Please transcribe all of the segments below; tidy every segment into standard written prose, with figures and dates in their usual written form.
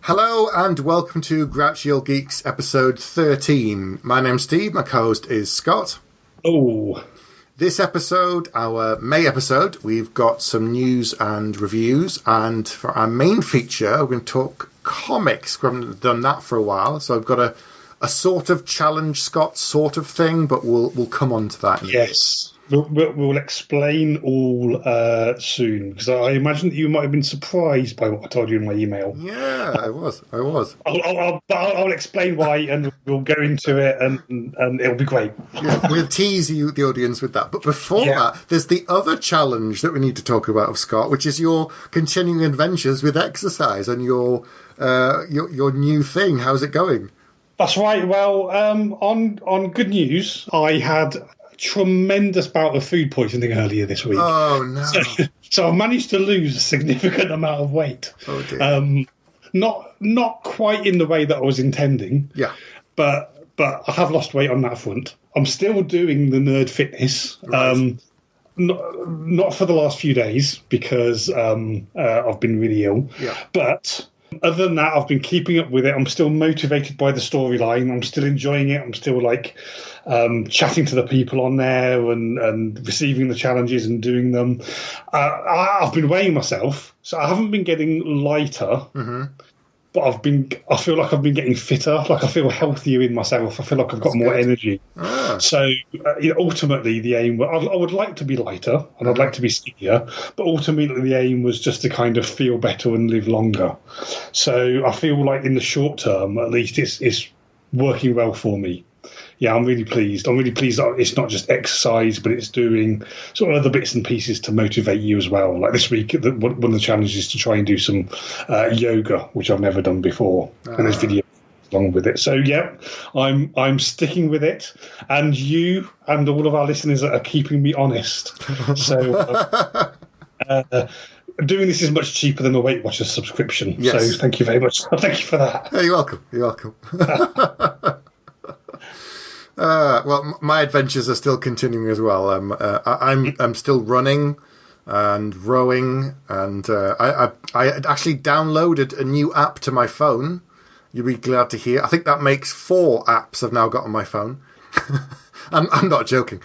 Hello and welcome to Grouchy, Old Geeks episode 13. My name's Steve, my co-host is Scott. Oh. This episode, our May episode, we've got some news and reviews, and for our main feature, we're going to talk comics. We haven't done that for a while, so I've got a sort of challenge Scott sort of thing, but we'll come on to that in a bit. We'll explain all soon, because I imagine that you might have been surprised by what I told you in my email. Yeah, I was. I'll explain why, and we'll go into it, and it'll be great. Yeah, we'll tease you, the audience, with that. But before that, there's the other challenge that we need to talk about, Scott, which is your continuing adventures with exercise and your new thing. How's it going? That's right. Well, on good news, I had tremendous bout of food poisoning earlier this week. Oh no! So I've managed to lose a significant amount of weight. Oh dear. Not quite in the way that I was intending. Yeah. But I have lost weight on that front. I'm still doing the nerd fitness. Right. Not for the last few days because I've been really ill. Yeah. But other than that, I've been keeping up with it. I'm still motivated by the storyline. I'm still enjoying it. I'm still chatting to the people on there and receiving the challenges and doing them. I've been weighing myself, so I haven't been getting lighter. Mm-hmm. But I feel like I've been getting fitter. Like I feel healthier in myself. I feel like I've got more energy. Ah. So ultimately, the aim. I would like to be lighter and I'd like to be skinnier. But ultimately, the aim was just to kind of feel better and live longer. So I feel like in the short term, at least, it's working well for me. Yeah, I'm really pleased. I'm really pleased that it's not just exercise, but it's doing sort of other bits and pieces to motivate you as well. Like this week, one of the challenges is to try and do some yoga, which I've never done before, and there's video along with it. So yeah, I'm sticking with it, and you and all of our listeners are keeping me honest. So. Doing this is much cheaper than a Weight Watchers subscription. Yes. So thank you very much. Thank you for that. Hey, you're welcome. You're welcome. Well, my adventures are still continuing as well. I'm still running and rowing, and I actually downloaded a new app to my phone. You'll be glad to hear. I think that makes 4 apps I've now got on my phone. I'm not joking.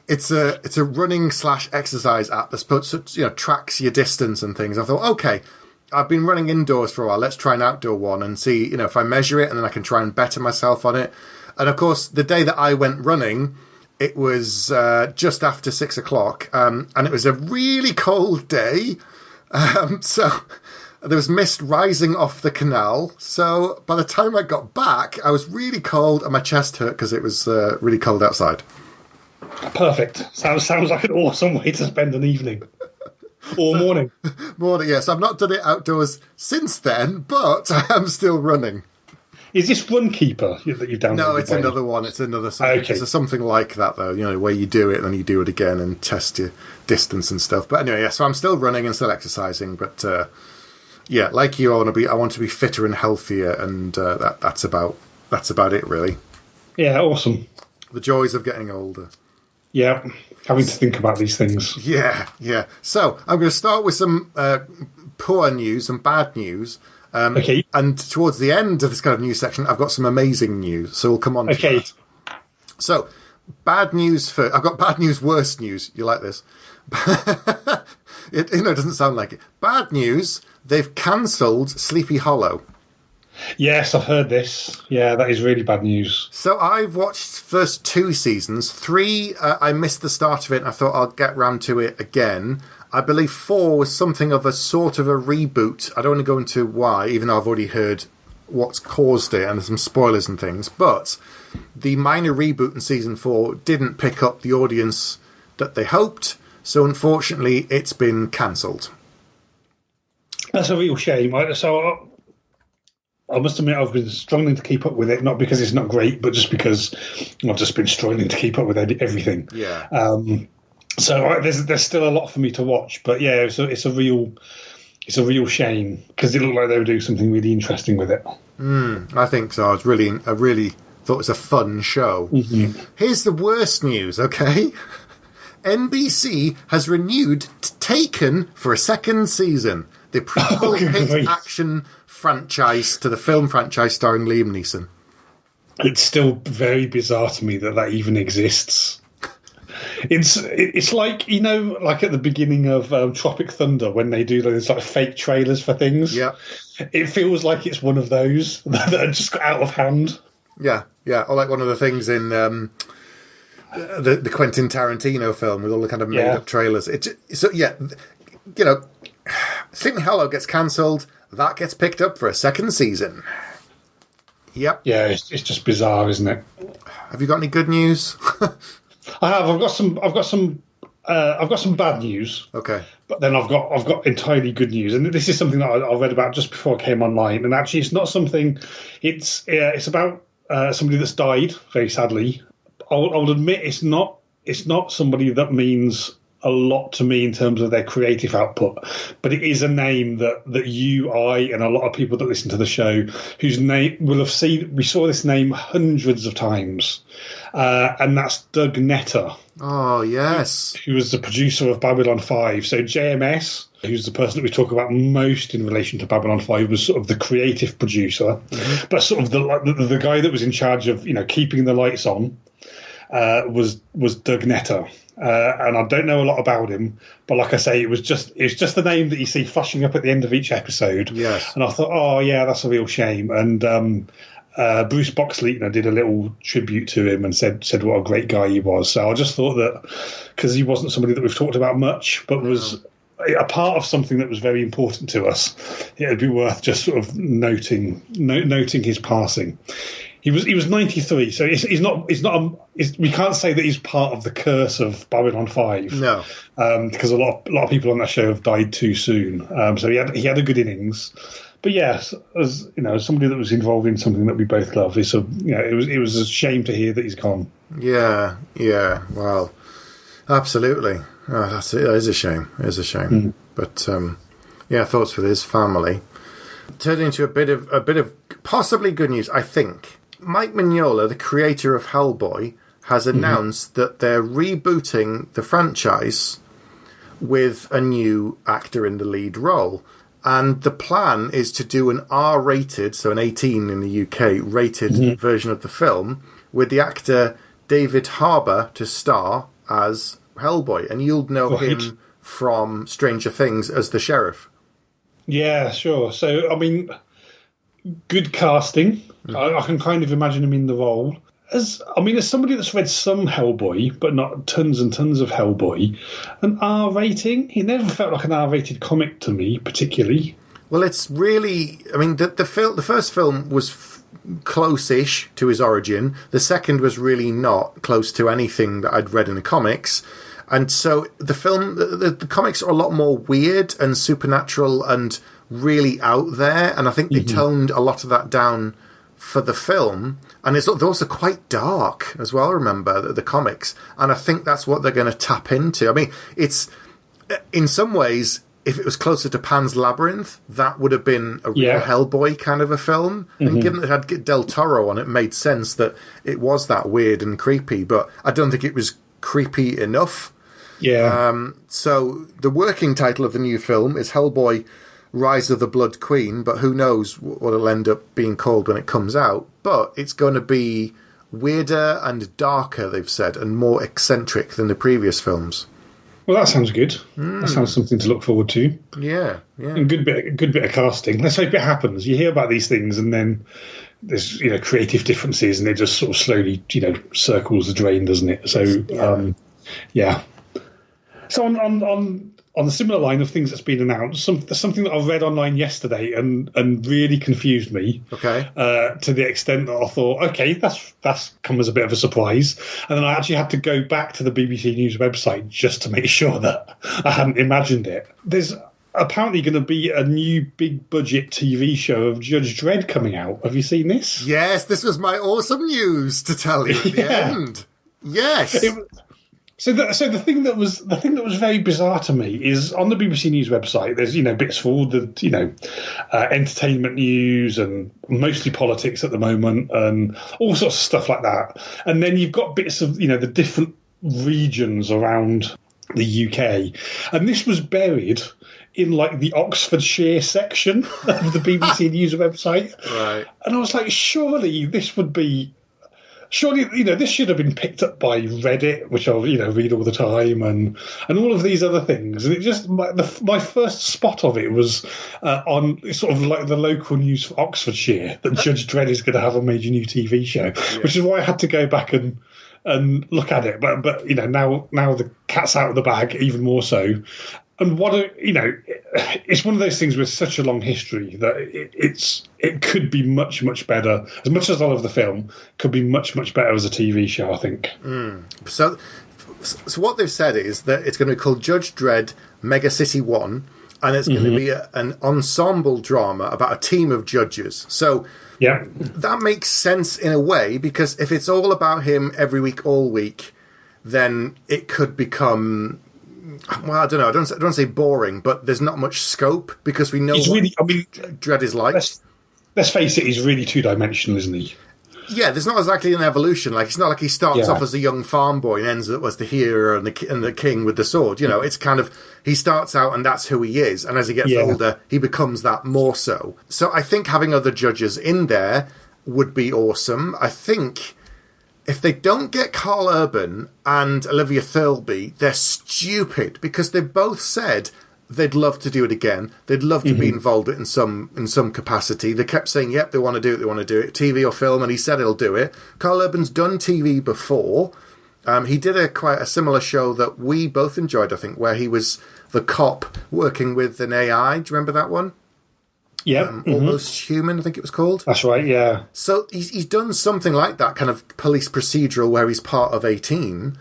It's a running / exercise app that tracks your distance and things. I thought, okay, I've been running indoors for a while. Let's try an outdoor one and see, if I measure it, and then I can try and better myself on it. And of course, the day that I went running, it was just after 6 o'clock, and it was a really cold day. So there was mist rising off the canal. So by the time I got back, I was really cold and my chest hurt because it was really cold outside. Perfect. Sounds like an awesome way to spend an evening. Or morning. Morning, yes. I've not done it outdoors since then, but I am still running. Is this Runkeeper that you've downloaded? No, it's another one. It's another something. Okay. It's something like that, though, where you do it and then you do it again and test your distance and stuff. But anyway, yeah, so I'm still running and still exercising, but yeah, like you, I want to be fitter and healthier, and that's about it, really. Yeah, awesome. The joys of getting older. Yeah, having to think about these things. Yeah. So I'm going to start with some poor news and bad news. Okay. And towards the end of this kind of news section, I've got some amazing news, so we'll come on to that. So, bad news first. I've got bad news, worse news. You like this? It doesn't sound like it. Bad news, they've cancelled Sleepy Hollow. Yes, I've heard this. Yeah, that is really bad news. So I've watched first 2 seasons. 3, I missed the start of it, and I thought I'll get round to it again. I believe 4 was something of a sort of a reboot. I don't want to go into why, even though I've already heard what's caused it, and there's some spoilers and things. But the minor reboot in season 4 didn't pick up the audience that they hoped, so unfortunately it's been cancelled. That's a real shame. So I must admit I've been struggling to keep up with it, not because it's not great, but just because I've just been struggling to keep up with everything. Yeah. So there's still a lot for me to watch, but yeah, it's a real shame because it looked like they would do something really interesting with it. I think so. I really thought it was a fun show. Mm-hmm. Here's the worst news, okay? NBC has renewed Taken for a second season. The prequel hit action franchise to the film franchise starring Liam Neeson. It's still very bizarre to me that even exists. It's like, like at the beginning of Tropic Thunder when they do those like fake trailers for things. Yeah, it feels like it's one of those that are just got out of hand. Yeah, or like one of the things in the Quentin Tarantino film with all the kind of made up trailers. Sleeping Hollow gets cancelled. That gets picked up for a second season. Yep. Yeah, it's just bizarre, isn't it? Have you got any good news? I have. I've got some bad news. Okay. But then I've got entirely good news, and this is something that I read about just before I came online. And actually, it's not something. It's about somebody that's died very sadly. I'll admit it's not somebody that means a lot to me in terms of their creative output, but it is a name that you, I, and a lot of people that listen to the show whose name will have seen. We saw this name hundreds of times, and that's Doug Netter. Oh yes, who was the producer of Babylon 5. So JMS, who's the person that we talk about most in relation to Babylon 5, was sort of the creative producer, but sort of the guy that was in charge of keeping the lights on was Doug Netter. And I don't know a lot about him, but like I say, it was just the name that you see flashing up at the end of each episode. Yes. And I thought, oh yeah, that's a real shame. And Bruce Boxleitner did a little tribute to him and said what a great guy he was. So I just thought that because he wasn't somebody that we've talked about much, but was a part of something that was very important to us, it would be worth just sort of noting his passing. He was 93, so he's not. We can't say that he's part of the curse of Babylon 5. No, because a lot of people on that show have died too soon. So he had a good innings. But yes, as somebody that was involved in something that we both love, it was a shame to hear that he's gone. Yeah. Well, absolutely. Oh, that is a shame. It is a shame. But thoughts for his family. Turning to a bit of possibly good news, I think. Mike Mignola, the creator of Hellboy, has announced that they're rebooting the franchise with a new actor in the lead role. And the plan is to do an R-rated, so an 18 in the UK, rated version of the film, with the actor David Harbour to star as Hellboy. And you'll know him from Stranger Things as the sheriff. Yeah, sure. So, I mean, good casting. I can kind of imagine him in the role. As somebody that's read some Hellboy, but not tons and tons of Hellboy, an R rating, he never felt like an R-rated comic to me, particularly. Well, it's really, the first film was close-ish to his origin. The second was really not close to anything that I'd read in the comics. And so the film, the comics are a lot more weird and supernatural and really out there. And I think they toned a lot of that down for the film. And they're also quite dark as well, remember, the comics. And I think that's what they're going to tap into. I mean, it's, in some ways, if it was closer to Pan's Labyrinth, that would have been a real Hellboy kind of a film. And given that it had Del Toro on it, made sense that it was that weird and creepy. But I don't think it was creepy enough. Yeah. So the working title of the new film is Hellboy Rise of the Blood Queen, but who knows what it'll end up being called when it comes out. But it's going to be weirder and darker, they've said, and more eccentric than the previous films. Well, that sounds good. That sounds something to look forward to. Yeah. And good bit of casting. Let's hope it happens. You hear about these things, and then there's creative differences, and it just sort of slowly circles the drain, doesn't it? So yeah. So on the similar line of things that's been announced, something that I read online yesterday and really confused me. Okay. To the extent that I thought, okay, that's come as a bit of a surprise, and then I actually had to go back to the BBC News website just to make sure that I hadn't imagined it. There's apparently going to be a new big budget TV show of Judge Dredd coming out. Have you seen this? Yes, this was my awesome news to tell you at the end. Yes. So the thing that was very bizarre to me is on the BBC News website. There's bits for all the entertainment news and mostly politics at the moment and all sorts of stuff like that. And then you've got bits of the different regions around the UK, and this was buried in like the Oxfordshire section of the BBC News website. Right. And I was like, surely this should have been picked up by Reddit, which I'll read all the time, and all of these other things. And it just my first spot of it was on sort of like the local news for Oxfordshire that Judge Dredd is going to have a major new TV show, which is why I had to go back and look at it. But now the cat's out of the bag, even more so. And it's one of those things with such a long history that it could be much, much better. As much as I love the film, could be much, much better as a TV show, I think. So what they've said is that it's going to be called Judge Dredd Mega City 1, and it's going to be an ensemble drama about a team of judges. So that makes sense in a way, because if it's all about him every week, all week, then it could become... Well, I don't know. I don't want to say boring, but there's not much scope because we know Dredd is like. Let's face it, he's really two-dimensional, isn't he? Yeah, there's not exactly an evolution. Like, it's not like he starts off as a young farm boy and ends up as the hero and the king with the sword. It's kind of, he starts out and that's who he is, and as he gets older, he becomes that more so. So I think having other judges in there would be awesome. I think... if they don't get Carl Urban and Olivia Thirlby, they're stupid, because they both said they'd love to do it again. They'd love to be involved in some capacity. They kept saying, yep, they want to do it, TV or film, and he said he'll do it. Carl Urban's done TV before. He did quite a similar show that we both enjoyed, I think, where he was the cop working with an AI. Do you remember that one? Yeah, Almost Human, I think it was called. That's right, yeah. So he's done something like that, kind of police procedural, where he's part of a team.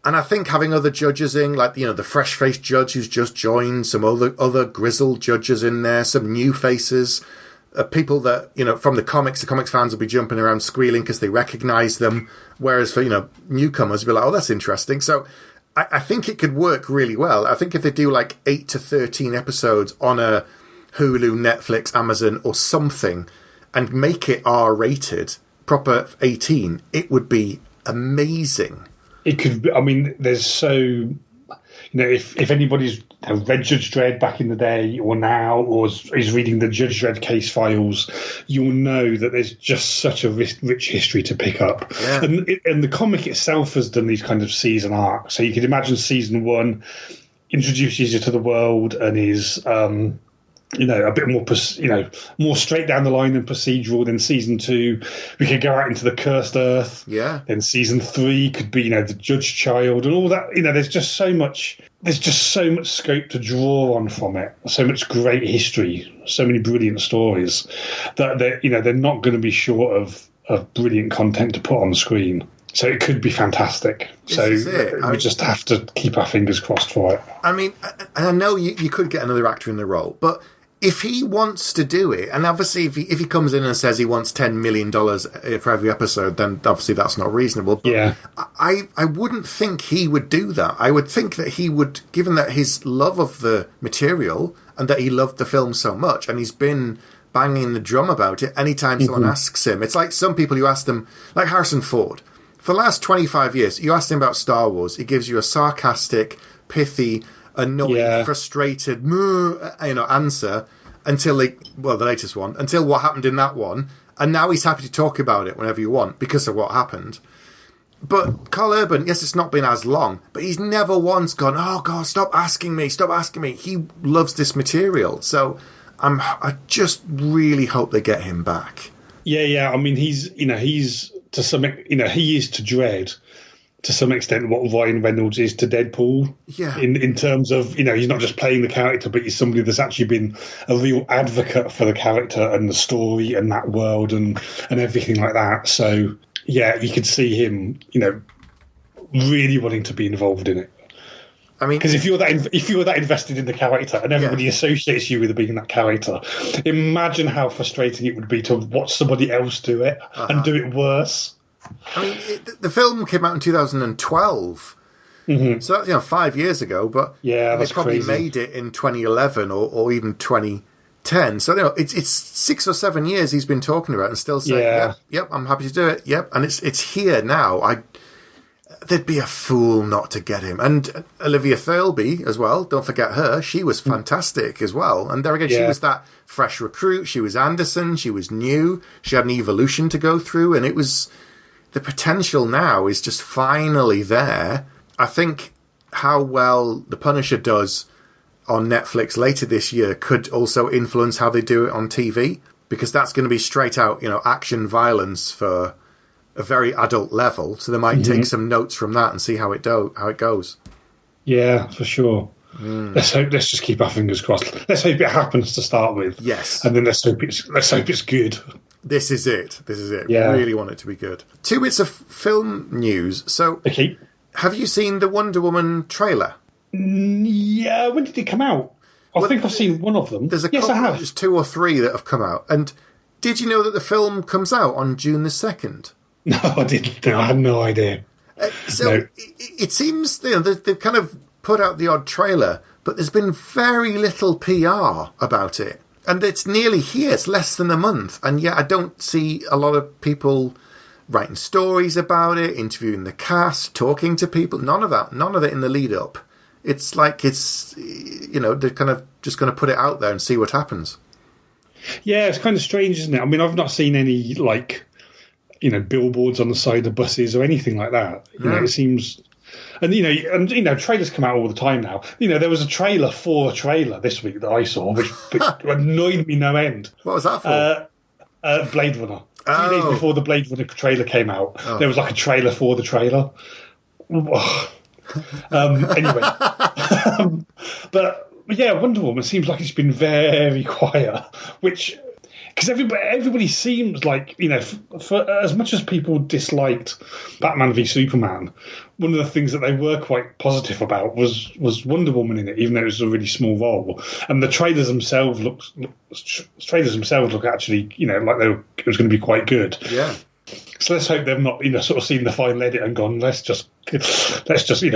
And I think having other judges in, like, the fresh-faced judge who's just joined, some other grizzled judges in there, some new faces, people that, from the comics fans will be jumping around squealing because they recognise them, whereas for, newcomers, will be like, oh, that's interesting. So I think it could work really well. I think if they do, like, 8 to 13 episodes on a Hulu, Netflix, Amazon or something, and make it R-rated, proper 18, it would be amazing. It could be, there's so... if anybody's read Judge Dredd back in the day or now, or is reading the Judge Dredd case files, you'll know that there's just such a rich history to pick up. Yeah. And the comic itself has done these kind of season arcs. So you could imagine season 1 introduces you to the world and is... a bit more, more straight down the line and procedural. Than season 2, we could go out into the cursed earth. Yeah. Then season 3 could be, the Judge Child and all that. There's just so much. There's just so much scope to draw on from it. So much great history. So many brilliant stories that they're not going to be short of brilliant content to put on the screen. So it could be fantastic. We just have to keep our fingers crossed for it. I know you could get another actor in the role, but if he wants to do it, and obviously if he comes in and says he wants $10 million for every episode, then obviously that's not reasonable. But I wouldn't think he would do that. I would think that he would, given that his love of the material and that he loved the film so much, and he's been banging the drum about it anytime someone asks him. It's like some people, you ask them, like Harrison Ford. For the last 25 years, you asked him about Star Wars, he gives you a sarcastic, pithy, annoying, frustrated, answer until the latest one, until what happened in that one, and now he's happy to talk about it whenever you want because of what happened. But Carl Urban, yes, it's not been as long, but he's never once gone, oh God, stop asking me. He loves this material, so I just really hope they get him back. Yeah. He's to some, he is to Dredd to some extent what Ryan Reynolds is to Deadpool. Yeah. In terms of, he's not just playing the character, but he's somebody that's actually been a real advocate for the character and the story and that world and everything like that. So, yeah, you could see him, really wanting to be involved in it. Because if you're that invested in the character and everybody associates you with being that character, imagine how frustrating it would be to watch somebody else do it and do it worse. The film came out in 2012. So that's 5 years ago, but Yeah, they that's probably crazy. made it in 2011 or even 2010. So it's 6 or 7 years he's been talking about and still saying, Yeah. yep, I'm happy to do it. Yep, and it's here now. They'd be a fool not to get him. And Olivia Thirlby as well. Don't forget her. She was fantastic as well. And there again, she was that fresh recruit. She was Anderson. She was new. She had an evolution to go through. And it was... The potential now is just finally there. I think how well The Punisher does on Netflix later this year could also influence how they do it on TV. Because that's going to be straight out, action violence for... a very adult level, so they might take some notes from that and see how it goes. Yeah, for sure. Let's just keep our fingers crossed. Let's hope it happens to start with. Yes, and then let's hope it's good. This is it. Yeah. Really want it to be good. 2 bits of film news. So, Okay. have you seen the Wonder Woman trailer? Yeah, when did it come out? I think I've seen one of them. There's a yes, couple, I have. There's 2 or 3 that have come out. And did you know that the film comes out on June the 2nd? No, I didn't. No, I had no idea. No. It seems they've kind of put out the odd trailer, but there's been very little PR about it. And it's nearly here. It's less than a month. And yet I don't see a lot of people writing stories about it, interviewing the cast, talking to people. None of that. None of it in the lead up. It's like they're kind of just going to put it out there and see what happens. Yeah, it's kind of strange, isn't it? I mean, I've not seen any, billboards on the side of buses or anything like that. It seems... And trailers come out all the time now. You was a trailer for a trailer this week that I saw, which annoyed me no end. What was that for? Blade Runner. 3 days before the Blade Runner trailer came out, there was like a trailer for the trailer. Anyway. But yeah, Wonder Woman seems like it's been very quiet, which... Because everybody seems like, for as much as people disliked Batman v Superman, one of the things that they were quite positive about was Wonder Woman in it, even though it was a really small role. And the trailers themselves look actually, like it was going to be quite good. Yeah. So let's hope they've not, sort of seen the final edit and gone, let's just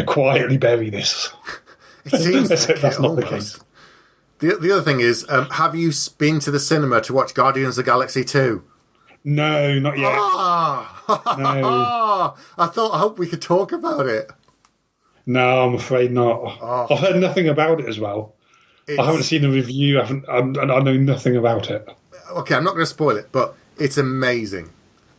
quietly bury this. It seems let's hope that's not almost. the case. The other thing is, have you been to the cinema to watch Guardians of the Galaxy 2? No, not yet. No. I hope we could talk about it. No, I'm afraid not. I've heard nothing about it as well. I haven't seen a review. I know nothing about it. Okay, I'm not going to spoil it, but it's amazing.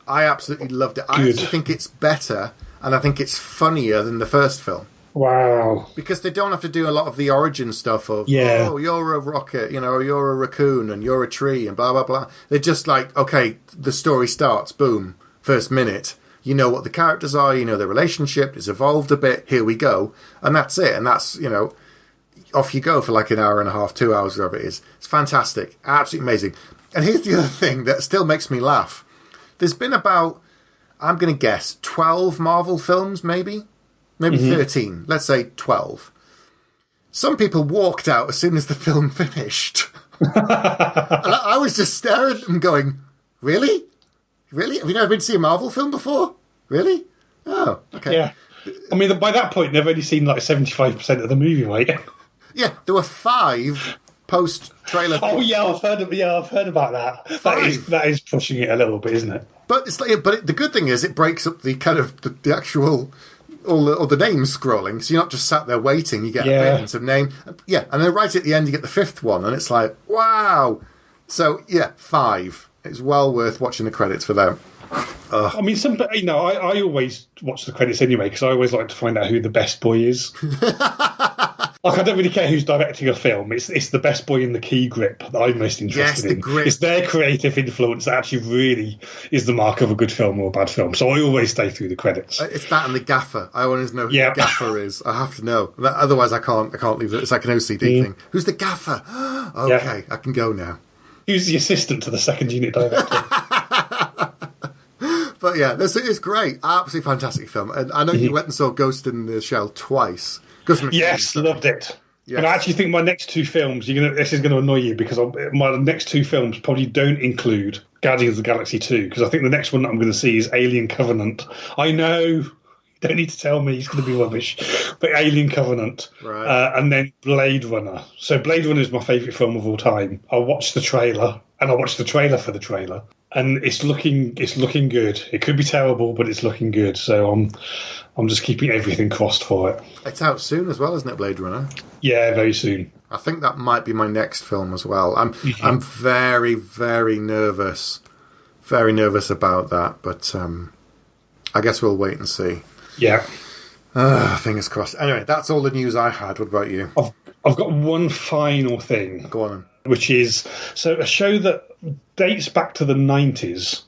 I absolutely loved it. I actually think it's better, and I think it's funnier than the first film. Wow. Because they don't have to do a lot of the origin stuff of, oh, you're a rocket, you're a raccoon and you're a tree and blah, blah, blah. They're just like, okay, the story starts, boom, first minute. You know what the characters are, their relationship, it's evolved a bit, here we go. And that's it. And that's, off you go for like an hour and a half, 2 hours, whatever it is. It's fantastic. Absolutely amazing. And here's the other thing that still makes me laugh. There's been about, I'm going to guess, 12 Marvel films, maybe 13, let's say 12. Some people walked out as soon as the film finished. And I was just staring at them going, really? Really? Have you never been to see a Marvel film before? Really? Oh, okay. Yeah. I mean, by that point, they've only seen like 75% of the movie, right? Yeah, there were 5 post-trailer Oh, yeah, I've heard about that. 5. That is pushing it a little bit, isn't it? But the good thing is it breaks up the kind of the actual... all the names scrolling, so you're not just sat there waiting. You get a bit of name, and then right at the end you get the 5th one, and it's like, wow. So 5. It's well worth watching the credits for them. I mean, I always watch the credits anyway because I always like to find out who the best boy is. Like, I don't really care who's directing a film. It's the best boy in the key grip that I'm most interested in. Grip. It's their creative influence that actually really is the mark of a good film or a bad film. So I always stay through the credits. It's that and the gaffer. I always know who the gaffer is. I have to know. Otherwise, I can't leave it. It's like an OCD thing. Who's the gaffer? Okay, I can go now. Who's the assistant to the second unit director? But yeah, it's great. Absolutely fantastic film. And I know you went and saw Ghost in the Shell twice. Yes, loved it. Yes. And I actually think my next 2 films, this is going to annoy you because my next 2 films probably don't include Guardians of the Galaxy 2 because I think the next one that I'm going to see is Alien Covenant. I know, Don't need to tell me it's going to be rubbish. But Alien Covenant, Right. and then Blade Runner. So Blade Runner is my favourite film of all time. I watched the trailer, and I watched the trailer for the trailer, and it's looking good. It could be terrible, but it's looking good. So I'm just keeping everything crossed for it. It's out soon as well, isn't it, Blade Runner? Yeah, very soon. I think that might be my next film as well. I'm very, very nervous. Very nervous about that, but I guess we'll wait and see. Yeah. Fingers crossed. Anyway, that's all the news I had. What about you? I've got one final thing. Go on. Which is a show that dates back to the 90s.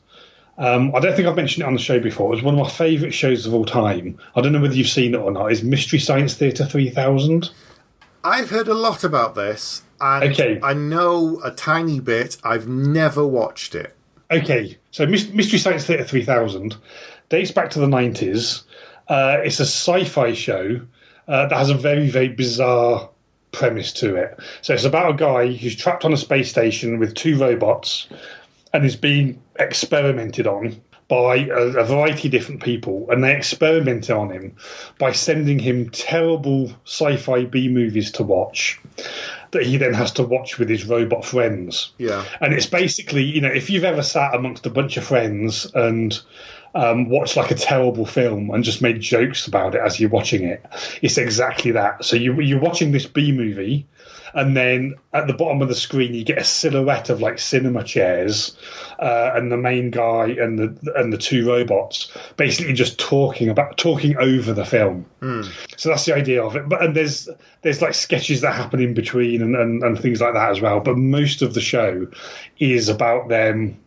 I don't think I've mentioned it on the show before. It was one of my favourite shows of all time. I don't know whether you've seen it or not. It's Mystery Science Theater 3000. I've heard a lot about this, and Okay. I know a tiny bit. I've never watched it. Okay, so Mystery Science Theater 3000 dates back to the 90s. It's a sci-fi show that has a very, very bizarre premise to it. So it's about a guy who's trapped on a space station with 2 robots and is being experimented on by a variety of different people, and they experiment on him by sending him terrible sci-fi B-movies to watch that he then has to watch with his robot friends. Yeah. And it's basically, if you've ever sat amongst a bunch of friends and watched like a terrible film and just made jokes about it as you're watching it, it's exactly that. So you're watching this B-movie, and then at the bottom of the screen you get a silhouette of like cinema chairs, and the main guy and the 2 robots basically just talking over the film. So that's the idea of it. But there's like sketches that happen in between and things like that as well. But most of the show is about them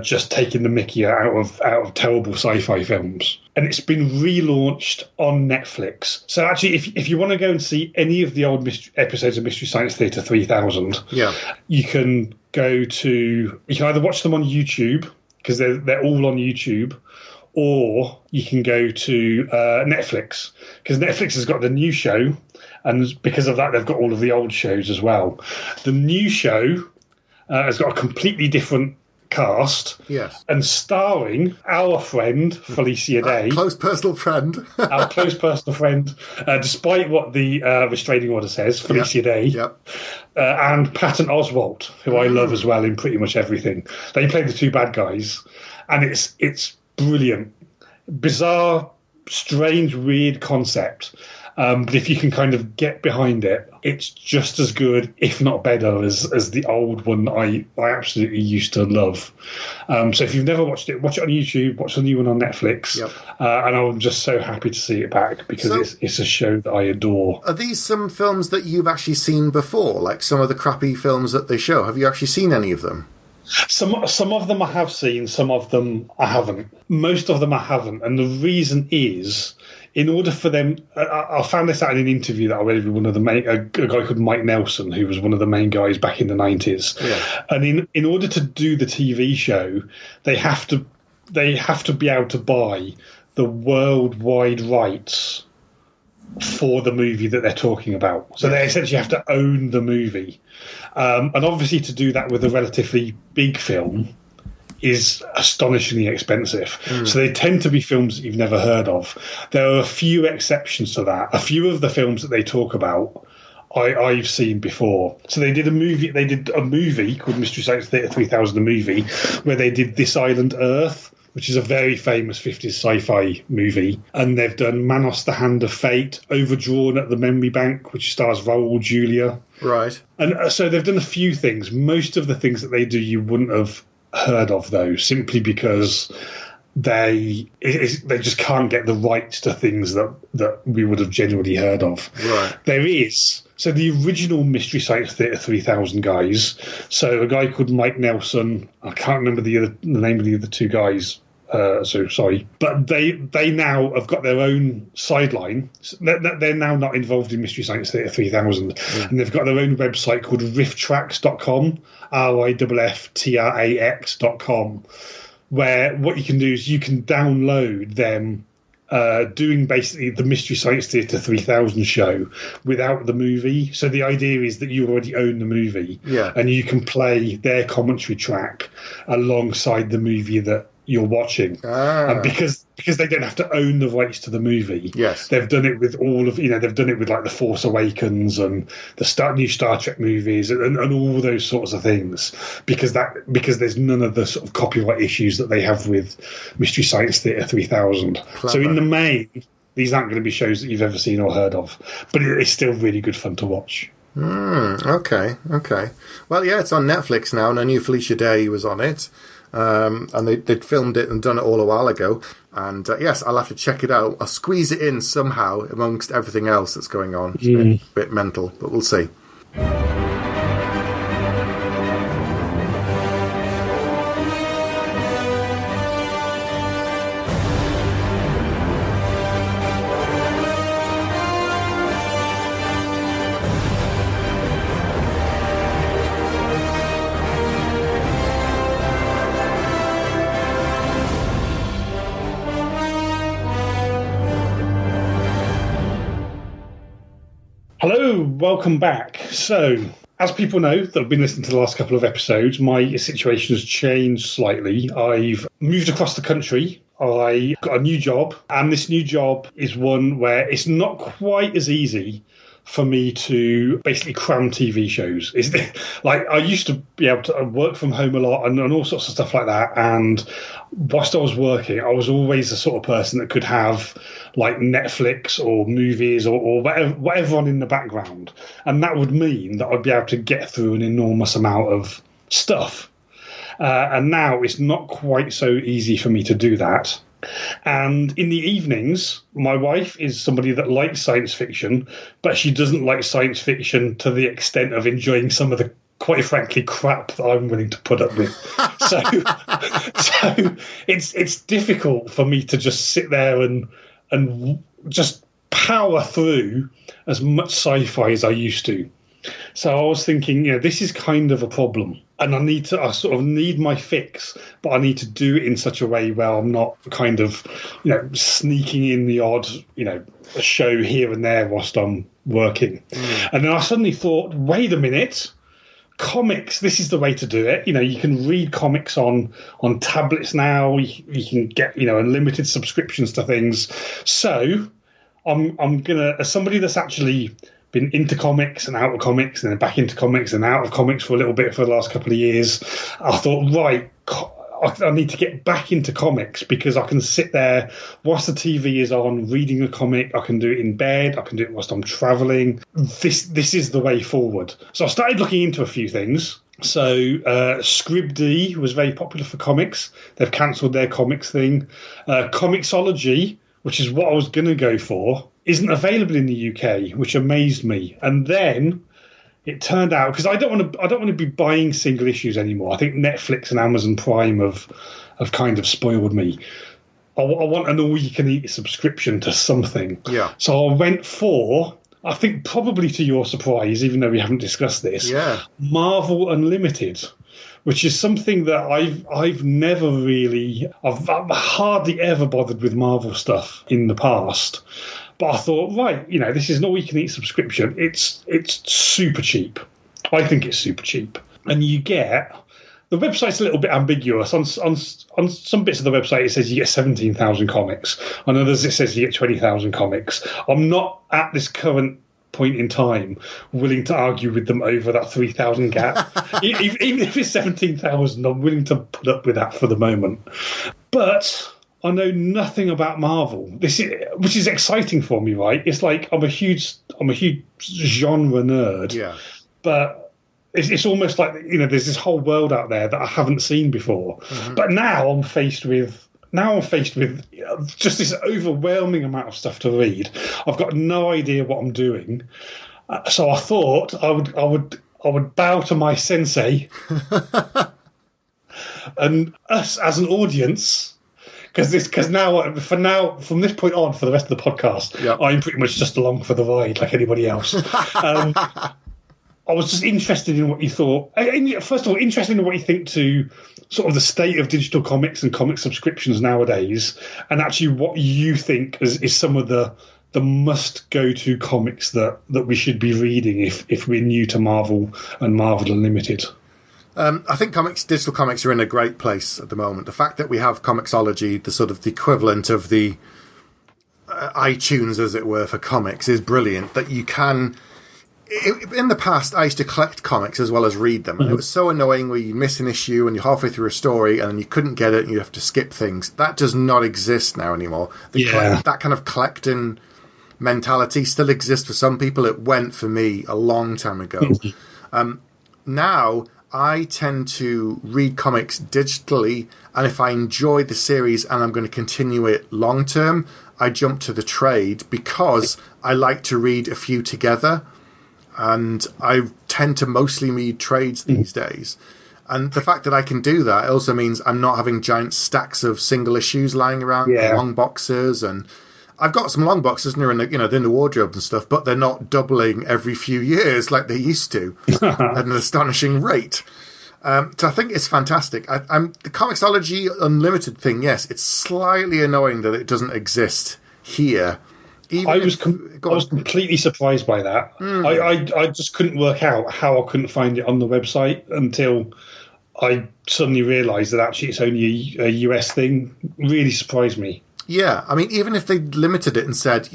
just taking the mickey out of terrible sci-fi films. And it's been relaunched on Netflix. So actually, if you want to go and see any of the old episodes of Mystery Science Theater 3000, you can either watch them on YouTube, because they're all on YouTube, or you can go to Netflix, because Netflix has got the new show, and because of that, they've got all of the old shows as well. The new show has got a completely different cast, Yes, and starring our friend Felicia Day, close personal friend. our close personal friend, despite what the restraining order says, Felicia Day, and Patton Oswalt, who I love as well in pretty much everything. They play the 2 bad guys, and it's brilliant, bizarre, strange, weird concept. But if you can kind of get behind it, it's just as good, if not better, as the old one I absolutely used to love. So if you've never watched it, watch it on YouTube, watch the new one on Netflix. And I'm just so happy to see it back, because it's a show that I adore. Are these some films that you've actually seen before, like some of the crappy films that they show? Have you actually seen any of them? Some of them I have seen, some of them I haven't. Most of them I haven't, and the reason is, in order for them, I found this out in an interview that I read with one of a guy called Mike Nelson, who was one of the main guys back in the 90s. And in order to do the TV show, they have to be able to buy the worldwide rights for the movie that they're talking about. So they essentially have to own the movie. And obviously to do that with a relatively big film is astonishingly expensive. So they tend to be films that you've never heard of. There are a few exceptions to that. A few of the films that they talk about I've seen before. So they did a movie called Mystery Science Theater 3000, a movie where they did This Island Earth, which is a very famous 50s sci-fi movie. And they've done Manos, the Hand of Fate, Overdrawn at the Memory Bank, which stars Raul Julia. Right. And so they've done a few things. Most of the things that they do you wouldn't have heard of, though, simply because they just can't get the rights to things that we would have genuinely heard of. Right. There is... So the original Mystery Science Theater 3000 guys, so a guy called Mike Nelson, I can't remember the name of the other 2 guys, so sorry, but they now have got their own sideline. They're now not involved in Mystery Science Theater 3000, and they've got their own website called rifftrax.com, rifftrax.com, where what you can do is you can download them doing basically the Mystery Science Theater 3000 show without the movie. So the idea is that you already own the movie, and you can play their commentary track alongside the movie that you're watching. And because they don't have to own the rights to the movie, yes, they've done it with all of, they've done it with like the Force Awakens and the new Star Trek movies and all those sorts of things, because there's none of the sort of copyright issues that they have with Mystery Science Theater 3000. Clever. So in the main, these aren't going to be shows that you've ever seen or heard of, but it's still really good fun to watch. Okay. Well, yeah, it's on Netflix now, and I knew Felicia Day was on it. And they'd filmed it and done it all a while ago. And yes, I'll have to check it out. I'll squeeze it in somehow amongst everything else that's going on. It's a bit mental, but we'll see. Hello, welcome back. So, as people know that have been listening to the last couple of episodes, my situation has changed slightly. I've moved across the country. I got a new job, and this new job is one where it's not quite as easy for me to basically cram TV shows. Like, I used to be able to work from home a lot and all sorts of stuff like that. And whilst I was working, I was always the sort of person that could have like Netflix or movies or whatever on in the background. And that would mean that I'd be able to get through an enormous amount of stuff. And now it's not quite so easy for me to do that. And in the evenings, my wife is somebody that likes science fiction, but she doesn't like science fiction to the extent of enjoying some of the, quite frankly, crap that I'm willing to put up with. So it's difficult for me to just sit there and just power through as much sci-fi as I used to. So I was thinking, this is kind of a problem, and I sort of need my fix, but I need to do it in such a way where I'm not kind of, sneaking in the odd, a show here and there whilst I'm working. And then I suddenly thought, wait a minute, comics, this is the way to do it. You can read comics on tablets now. You can get, unlimited subscriptions to things. So I'm gonna, as somebody that's actually been into comics and out of comics and then back into comics and out of comics for a little bit for the last couple of years, I thought, right, I need to get back into comics because I can sit there whilst the TV is on reading a comic. I can do it in bed. I can do it whilst I'm travelling. This is the way forward. So I started looking into a few things. So Scribd was very popular for comics. They've cancelled their comics thing. Comixology, which is what I was going to go for, isn't available in the UK, which amazed me. And then it turned out, because I don't want to be buying single issues anymore. I think Netflix and Amazon Prime have kind of spoiled me. I want an all-you-can-eat subscription to something. Yeah. So I went for, I think probably to your surprise, even though we haven't discussed this, Marvel Unlimited, which is something that I've never really, I've hardly ever bothered with Marvel stuff in the past. But I thought, right, this is an all-you-can-eat subscription. It's super cheap. I think it's super cheap. And you get, the website's a little bit ambiguous. On some bits of the website, it says you get 17,000 comics. On others, it says you get 20,000 comics. I'm not, at this current point in time, willing to argue with them over that 3,000 gap. Even if it's 17,000, I'm willing to put up with that for the moment. But I know nothing about Marvel, which is exciting for me, right? It's like I'm a huge genre nerd, but it's almost like there's this whole world out there that I haven't seen before. Mm-hmm. But now I'm faced with just this overwhelming amount of stuff to read. I've got no idea what I'm doing, so I thought I would bow to my sensei and us as an audience. Because now, from this point on, for the rest of the podcast, I'm pretty much just along for the ride like anybody else. I was just interested in what you thought. First of all, interested in what you think to sort of the state of digital comics and comic subscriptions nowadays, and actually what you think is some of the must-go-to comics that we should be reading if we're new to Marvel and Marvel Unlimited. I think digital comics are in a great place at the moment. The fact that we have Comixology, the sort of the equivalent of the iTunes, as it were, for comics, is brilliant. That you can. In the past, I used to collect comics as well as read them, and it was so annoying where you miss an issue and you're halfway through a story and then you couldn't get it and you have to skip things. That does not exist now anymore. That kind of collecting mentality still exists for some people. It went for me a long time ago. Now I tend to read comics digitally, and if I enjoy the series and I'm going to continue it long term, I jump to the trade because I like to read a few together, and I tend to mostly read trades these days. And the fact that I can do that also means I'm not having giant stacks of single issues lying around, long boxes, and I've got some long boxes and they're in the wardrobe and stuff, but they're not doubling every few years like they used to at an astonishing rate. So I think it's fantastic. The Comixology Unlimited thing, yes, it's slightly annoying that it doesn't exist here. I was completely surprised by that. I just couldn't work out how I couldn't find it on the website until I suddenly realised that actually it's only a US thing. Really surprised me. Yeah, I mean, even if they limited it and said,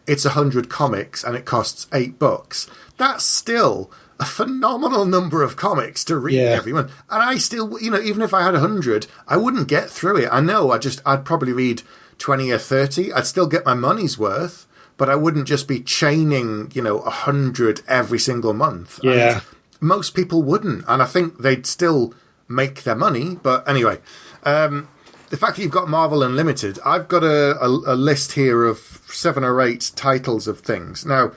it's 100 comics and it costs $8, that's still a phenomenal number of comics to read every month. And I still, even if I had 100, I wouldn't get through it. I know I'd probably read 20 or 30. I'd still get my money's worth, but I wouldn't just be chaining, 100 every single month. Yeah. And most people wouldn't. And I think they'd still make their money. But anyway, the fact that you've got Marvel Unlimited, I've got a list here of 7 or 8 titles of things. Now,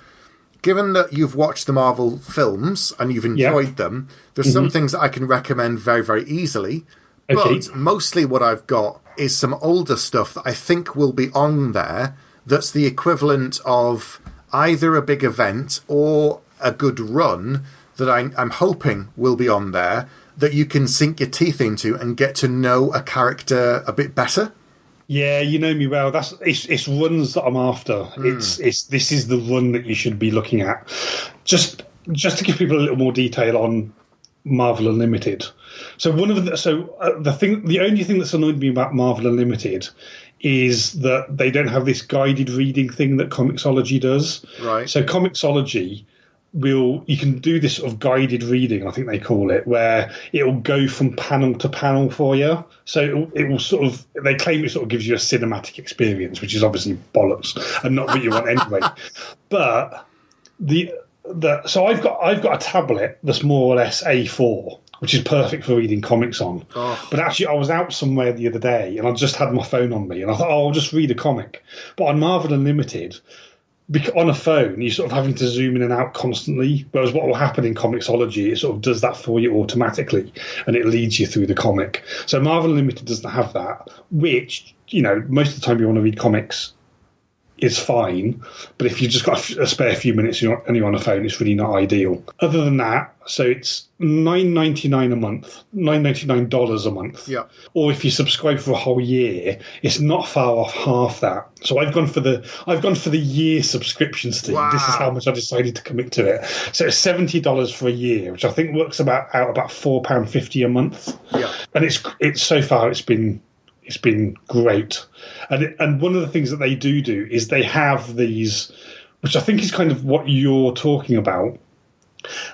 given that you've watched the Marvel films and you've enjoyed them, there's some things that I can recommend very, very easily. Okay. But mostly what I've got is some older stuff that I think will be on there that's the equivalent of either a big event or a good run that I'm hoping will be on there, that you can sink your teeth into and get to know a character a bit better. Yeah, you know me well. It's runs that I'm after. This is the run that you should be looking at. Just to give people a little more detail on Marvel Unlimited. So the only thing that's annoyed me about Marvel Unlimited is that they don't have this guided reading thing that Comixology does. Right. So Comixology you can do this sort of guided reading, I think they call it, where it will go from panel to panel for you. So it will sort of, they claim it sort of gives you a cinematic experience, which is obviously bollocks and not what you want anyway. But so I've got a tablet that's more or less A4, which is perfect for reading comics on. Oh. But actually, I was out somewhere the other day and I just had my phone on me and I thought, I'll just read a comic. But on Marvel Unlimited, on a phone, you're sort of having to zoom in and out constantly, whereas what will happen in Comixology, it sort of does that for you automatically, and it leads you through the comic. So Marvel Unlimited doesn't have that, which, most of the time you want to read comics is fine, but if you've just got a spare few minutes and you're on a phone, it's really not ideal. Other than that, so it's $9.99 a month, $9.99 a month. Yeah. Or if you subscribe for a whole year, it's not far off half that. So I've gone for the year subscription, Steve. Wow. This is how much I decided to commit to it. So it's $70 for a year, which I think works out about £4.50 a month. Yeah. And it's so far it's been great. And one of the things that they do is they have these, which I think is kind of what you're talking about.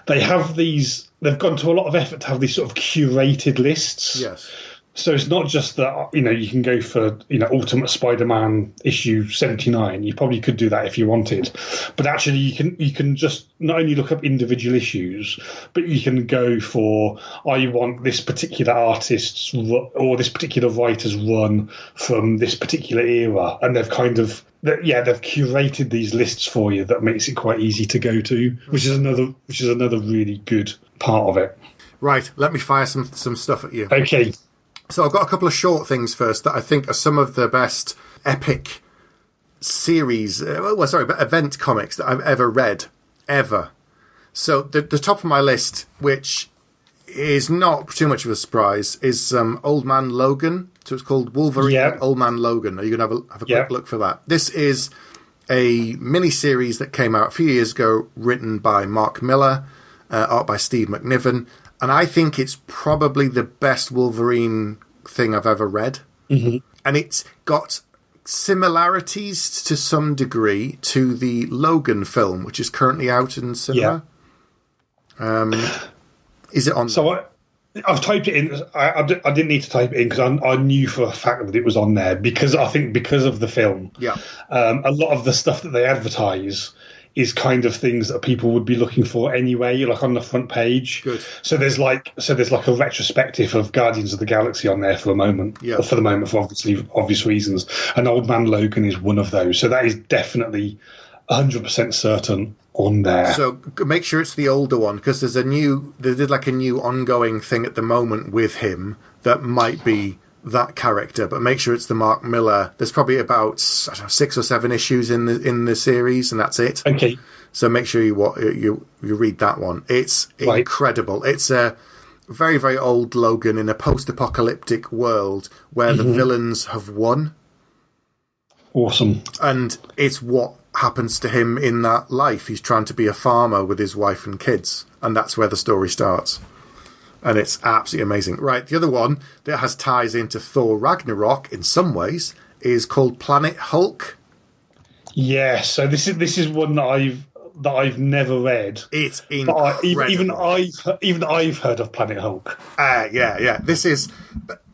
They've gone to a lot of effort to have these sort of curated lists. Yes. So it's not just that, you can go for, Ultimate Spider-Man issue 79. You probably could do that if you wanted. But actually you can just not only look up individual issues, but you can go for, I want this particular artist's or this particular writer's run from this particular era. And they've they've curated these lists for you that makes it quite easy to go to, which is another really good part of it. Right. Let me fire some stuff at you. Okay. So I've got a couple of short things first that I think are some of the best epic series, event comics that I've ever read, ever. So the top of my list, which is not too much of a surprise, is Old Man Logan. So it's called Wolverine Old Man Logan. Are you going to have a quick look for that? This is a mini-series that came out a few years ago, written by Mark Miller, art by Steve McNiven. And I think it's probably the best Wolverine thing I've ever read. Mm-hmm. And it's got similarities to some degree to the Logan film, which is currently out in cinema. Is it on? So I've typed it in. I didn't need to type it in because I knew for a fact that it was on there because I think because of the film. Yeah. A lot of the stuff that they advertise is kind of things that people would be looking for anyway, like on the front page. Good. So there's like a retrospective of Guardians of the Galaxy on there for the moment. Yeah. Or for the moment, for obvious reasons. And Old Man Logan is one of those. So that is definitely 100% certain on there. So make sure it's the older one because they did like a new ongoing thing at the moment with him that might be that character, but make sure it's the Mark Miller. There's probably about 6 or 7 issues in the series, and that's it. Okay. So make sure you read that one. It's incredible. It's a very, very old Logan in a post-apocalyptic world where the villains have won. Awesome. And it's what happens to him in that life. He's trying to be a farmer with his wife and kids, and that's where the story starts. And it's absolutely amazing. Right, the other one that has ties into Thor Ragnarok in some ways is called Planet Hulk. Yeah, so this is one that I've never read. It's incredible. But even I've heard of Planet Hulk. Yeah. This is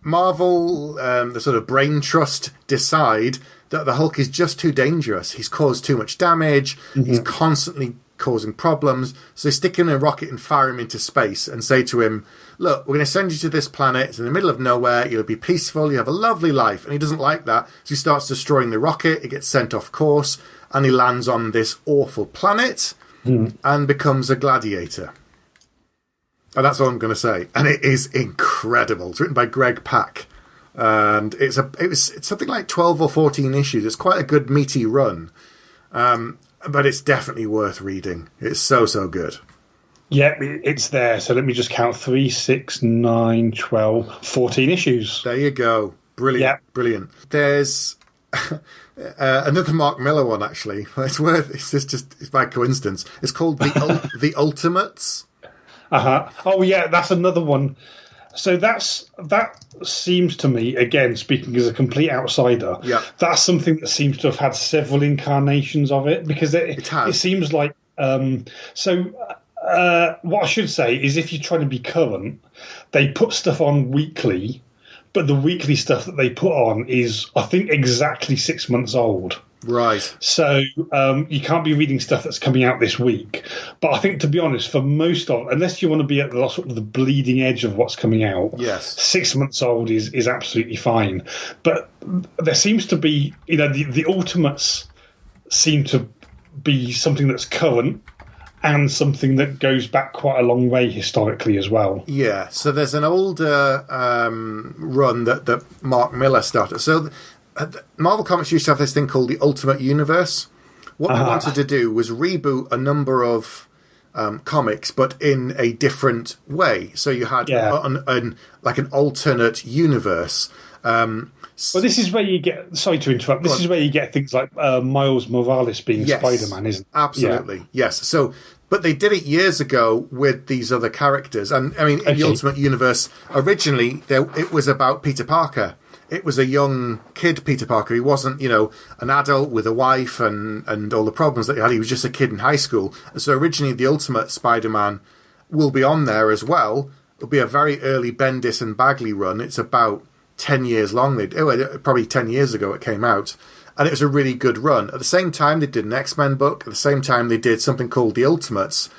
Marvel, the sort of brain trust decide that the Hulk is just too dangerous. He's caused too much damage. Mm-hmm. He's constantly causing problems. So they stick him in a rocket and fire him into space and say to him, look, we're going to send you to this planet. It's in the middle of nowhere. You'll be peaceful. You have a lovely life. And he doesn't like that. So he starts destroying the rocket. It gets sent off course. And he lands on this awful planet and becomes a gladiator. And that's all I'm going to say. And it is incredible. It's written by Greg Pak. And it's something like 12 or 14 issues. It's quite a good meaty run. But it's definitely worth reading. It's so good. Yeah, it's there. So let me just count 3, 6, 9, 12, 14 issues. There you go. Brilliant. Yeah. Brilliant. There's another Mark Miller one, actually. It's by coincidence. It's called The Ultimates. Uh-huh. Oh, yeah, that's another one. So that seems to me, again, speaking as a complete outsider, that's something that seems to have had several incarnations of it because it seems like what I should say is if you're trying to be current, they put stuff on weekly, but the weekly stuff that they put on is, I think, exactly 6 months old. Right. So you can't be reading stuff that's coming out this week. But I think, to be honest, for most of, unless you want to be at the sort of the bleeding edge of what's coming out, 6 months old is absolutely fine. But there seems to be, the Ultimates seem to be something that's current and something that goes back quite a long way historically as well. Yeah, so there's an older run that Mark Miller started. So Marvel Comics used to have this thing called the Ultimate Universe. What they wanted to do was reboot a number of comics, but in a different way. So you had like an alternate universe. Well, this is where you get... Sorry to interrupt. This is where you get things like Miles Morales being Spider-Man, isn't it? Absolutely, yes. So, but they did it years ago with these other characters. And, I mean, in the Ultimate Universe, originally, it was about Peter Parker. It was a young kid, Peter Parker. He wasn't, an adult with a wife and all the problems that he had. He was just a kid in high school. And so originally, the Ultimate Spider-Man will be on there as well. It'll be a very early Bendis and Bagley run. It's about 10 years long. Probably 10 years ago it came out, and it was a really good run. At the same time, they did an X-Men book. At the same time, they did something called The Ultimates,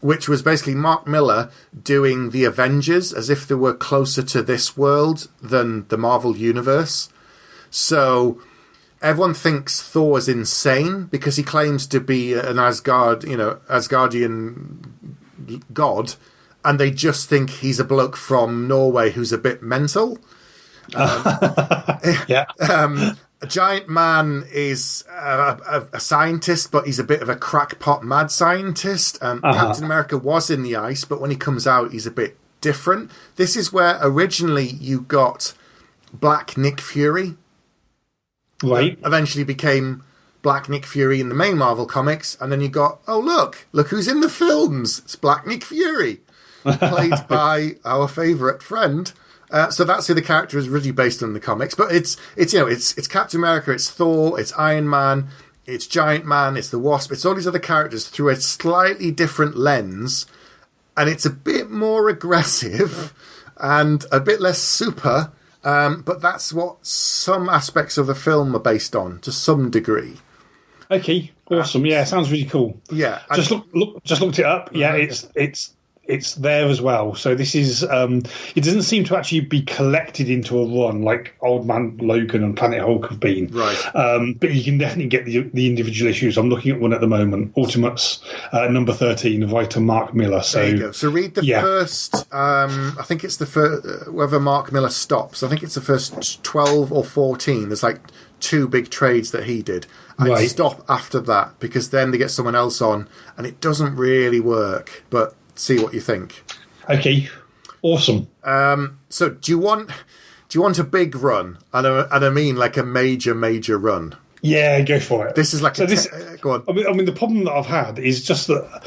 which was basically Mark Miller doing the Avengers as if they were closer to this world than the Marvel Universe. So everyone thinks Thor's insane because he claims to be an Asgardian god, and they just think he's a bloke from Norway who's a bit mental. A giant man is a scientist, but he's a bit of a crackpot mad scientist. Captain America was in the ice, but when he comes out, he's a bit different. This is where originally you got Black Nick Fury. Right. Eventually became Black Nick Fury in the main Marvel comics, and then you got, look who's in the films. It's Black Nick Fury. played by our favourite friend. So that's who the character is really based on in the comics. But it's Captain America, it's Thor, it's Iron Man, it's Giant Man, it's the Wasp, it's all these other characters through a slightly different lens, and it's a bit more aggressive and a bit less super. But that's what some aspects of the film are based on, to some degree. Okay, awesome. Yeah, sounds really cool. Yeah, just looked it up. Yeah, it's there as well. So this is it doesn't seem to actually be collected into a run like Old Man Logan and Planet Hulk have been. Right. But you can definitely get the individual issues. I'm looking at one at the moment, Ultimates number 13, writer Mark Miller. So there you go. So read the first. I think it's the first. Whether Mark Miller stops, I think it's the first 12 or 14. There's like 2 big trades that he did. I'd stop after that, because then they get someone else on, and it doesn't really work. But see what you think. Okay, awesome. So do you want a big run? And I mean like a major run. Yeah, go for it. This is like go on. I mean, the problem that I've had is just that,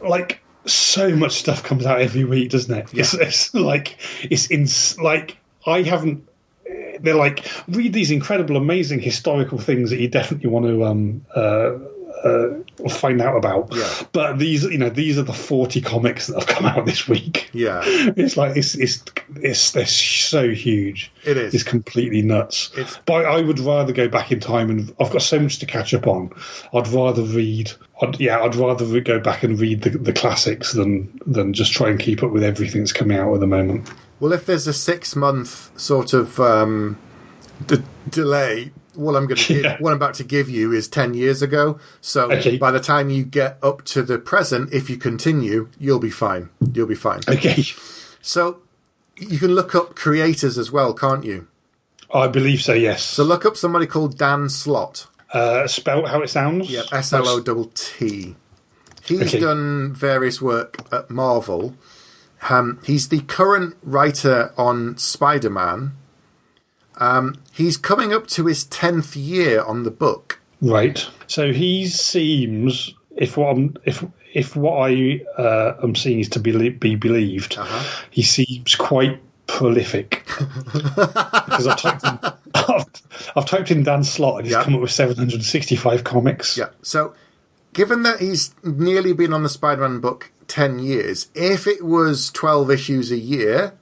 like, so much stuff comes out every week, doesn't it? Yeah. I haven't. They're like, read these incredible, amazing historical things that you definitely want to find out about. Yeah. But these are the 40 comics that have come out this week. Yeah. It's like they're so huge. It is. It's completely nuts. But I would rather go back in time, and I've got so much to catch up on. I'd rather go back and read the classics than just try and keep up with everything that's coming out at the moment. Well, if there's a 6-month sort of delay, what I'm about to give you is 10 years ago. So by the time you get up to the present, if you continue, you'll be fine. Okay. So you can look up creators as well, can't you? I believe so, yes. So look up somebody called Dan Slott. Spell how it sounds? Yeah, Slott. He's done various work at Marvel. He's the current writer on Spider-Man. He's coming up to his 10th year on the book. Right. So he seems, if what I am seeing is to be believed, he seems quite prolific. Because I've typed in Dan Slott, and he's come up with 765 comics. Yeah. So, given that he's nearly been on the Spider-Man book 10 years, if it was 12 issues a year,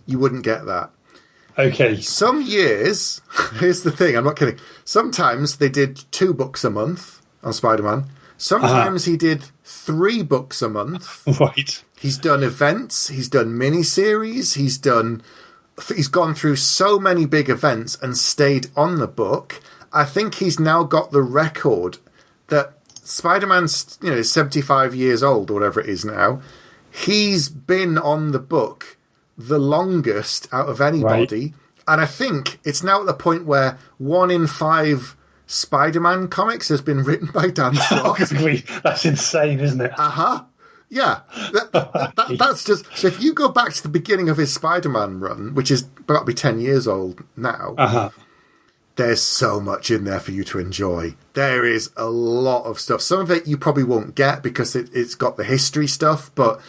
you wouldn't get that. Okay. Some years, here's the thing, I'm not kidding. Sometimes they did 2 books a month on Spider-Man. Sometimes he did 3 books a month. Right. He's done events, he's done miniseries, he's gone through so many big events and stayed on the book. I think he's now got the record that Spider-Man's 75 years old or whatever it is now. He's been on the book the longest out of anybody. Right. And I think it's now at the point where 1 in 5 Spider-Man comics has been written by Dan Slott. That's insane, isn't it? Yeah. That's just... So if you go back to the beginning of his Spider-Man run, which is about to be 10 years old now, there's so much in there for you to enjoy. There is a lot of stuff. Some of it you probably won't get because it's got the history stuff, but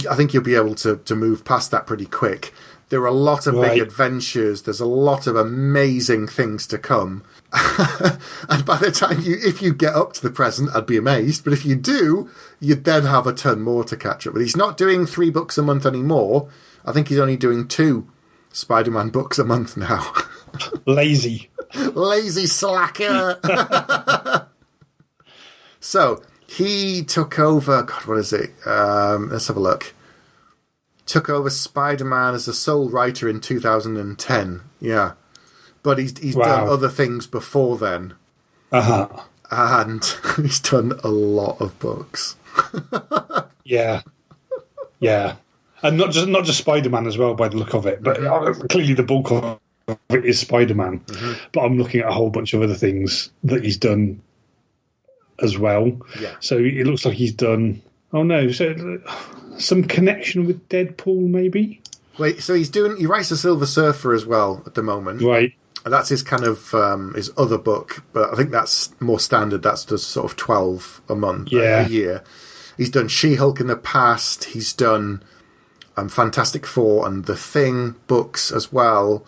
I think you'll be able to move past that pretty quick. There are a lot of big adventures. There's a lot of amazing things to come. And by the time if you get up to the present, I'd be amazed. But if you do, you'd then have a ton more to catch up with. He's not doing 3 books a month anymore. I think he's only doing 2 Spider-Man books a month now. Lazy slacker. So he took over. God, what is it? Let's have a look. Took over Spider-Man as the sole writer in 2010. Yeah, but he's done other things before then. And he's done a lot of books. Yeah, and not just Spider-Man as well, by the look of it. But clearly the bulk of it is Spider-Man. But I'm looking at a whole bunch of other things that he's done as well. Yeah. So it looks like he's done. Oh no! So some connection with Deadpool, maybe. Wait, so he writes The Silver Surfer as well at the moment, right? And that's his kind of his other book, but I think that's more standard. That's just sort of 12 a month, a year. He's done She-Hulk in the past. He's done Fantastic Four and The Thing books as well.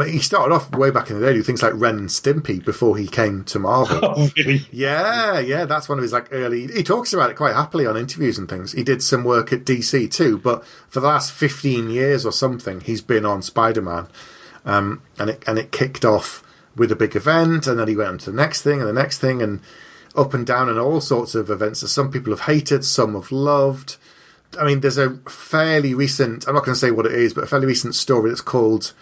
He started off way back in the day doing things like Ren and Stimpy before he came to Marvel. Oh, really? Yeah, that's one of his early... He talks about it quite happily on interviews and things. He did some work at DC too, but for the last 15 years or something, he's been on Spider-Man. And it kicked off with a big event, and then he went on to the next thing and the next thing, and up and down, and all sorts of events that some people have hated, some have loved. I mean, there's a fairly recent... I'm not going to say what it is, but a fairly recent story that's called...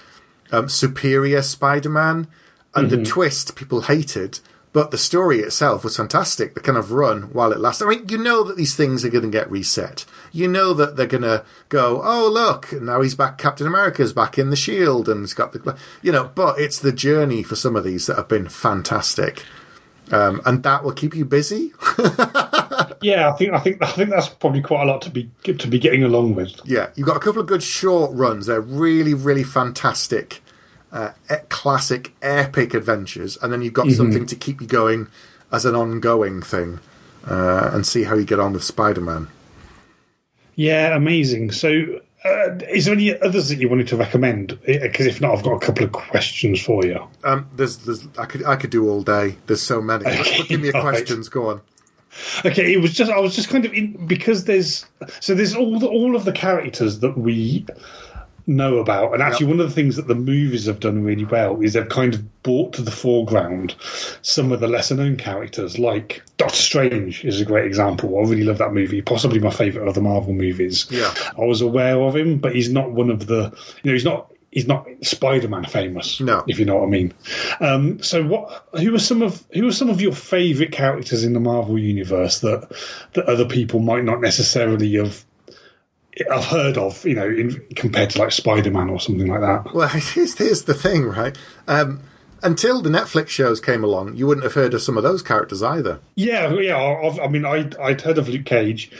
Superior Spider-Man, and the twist people hated, but the story itself was fantastic. The kind of run while it lasted. I mean, you know that these things are going to get reset. You know that they're going to go, oh, look, now he's back, Captain America's back in the Shield, and he's got the... but it's the journey for some of these that have been fantastic. And that will keep you busy. Yeah, I think that's probably quite a lot to be getting along with. Yeah, you've got a couple of good short runs. They're really, really fantastic, classic, epic adventures, and then you've got something to keep you going as an ongoing thing, and see how you get on with Spider-Man. Yeah, amazing. So, is there any others that you wanted to recommend? Because if not, I've got a couple of questions for you. I could do all day. There's so many. Okay, Give me questions. Go on. Okay, I was just kind of because there's all of the characters that we know about, and actually one of the things that the movies have done really well is they've kind of brought to the foreground some of the lesser known characters, like Doctor Strange is a great example. I really love that movie, possibly my favourite of the Marvel movies. Yeah, I was aware of him, but he's not one of the, he's not Spider-Man famous, no, if you know what I mean. So who are some of your favourite characters in the Marvel universe that other people might not necessarily have heard of, compared to like Spider-Man or something like that? Well, here's the thing, right? Until the Netflix shows came along, you wouldn't have heard of some of those characters either. Yeah. I'd heard of Luke Cage.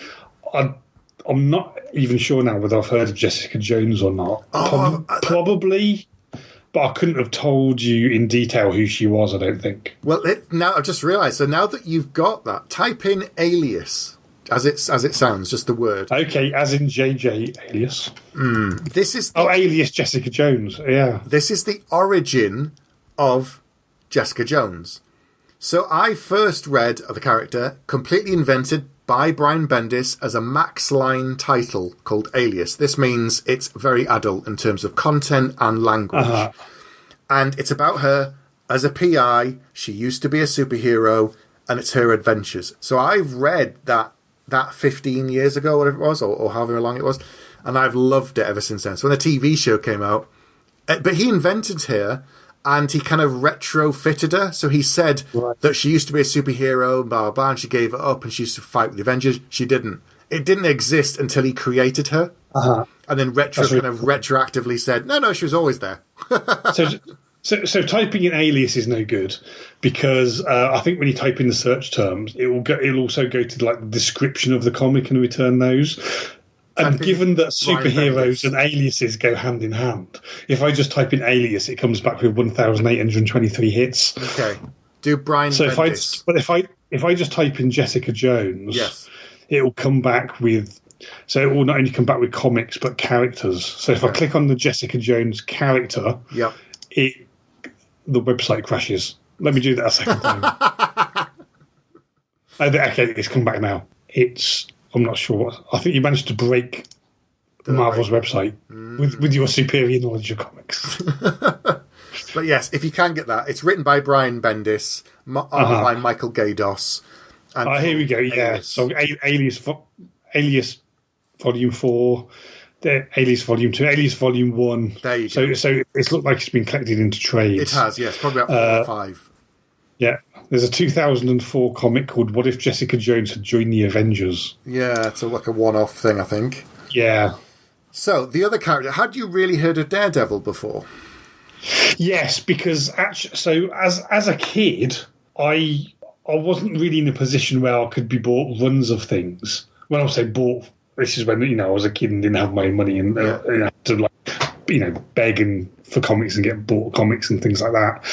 I'm not even sure now whether I've heard of Jessica Jones or not. Probably, but I couldn't have told you in detail who she was, I don't think. Well, now I've just realised. So now that you've got that, type in Alias, as it sounds, just the word. Okay, as in JJ Alias. This is Alias Jessica Jones. Yeah. This is the origin of Jessica Jones. So I first read of the character completely invented by Brian Bendis as a Max Line title called Alias. This means it's very adult in terms of content and language. And it's about her as a PI. She used to be a superhero, and it's her adventures. So I've read that 15 years ago, whatever it was, or however long it was, and I've loved it ever since then. So when the TV show came out, but he invented her, and he kind of retrofitted her. So he said that she used to be a superhero, blah, blah, blah, and she gave it up, and she used to fight with the Avengers. She didn't. It didn't exist until he created her. And then retroactively said, no, she was always there. So typing in Alias is no good, because I think when you type in the search terms, it'll also go to the description of the comic and return those. And given that superheroes and aliases go hand in hand, if I just type in Alias, it comes back with 1,823 hits. Okay. Do Brian Bendis. If I just type in Jessica Jones, yes, it will come back with... So it will not only come back with comics, but characters. So if I click on the Jessica Jones character, the website crashes. Let me do that a second time. Okay, it's come back now. I'm not sure. I think you managed to break Marvel's website with your superior knowledge of comics. But yes, if you can get that, it's written by Brian Bendis, by Michael Gaydos. And here we go. Yeah, so Alias Volume 4, Alias Volume 2, Alias Volume 1. There you go. So it's looked like it's been collected into trades. It has, yes, probably about 4 or 5. Yeah. There's a 2004 comic called What If Jessica Jones Had Joined the Avengers? Yeah, it's like a one-off thing, I think. Yeah. So, the other character, had you really heard of Daredevil before? Yes, because actually, as a kid, I wasn't really in a position where I could be bought runs of things. When I say bought, this is when I was a kid and didn't have my money and I had to begging for comics and get bought comics and things like that.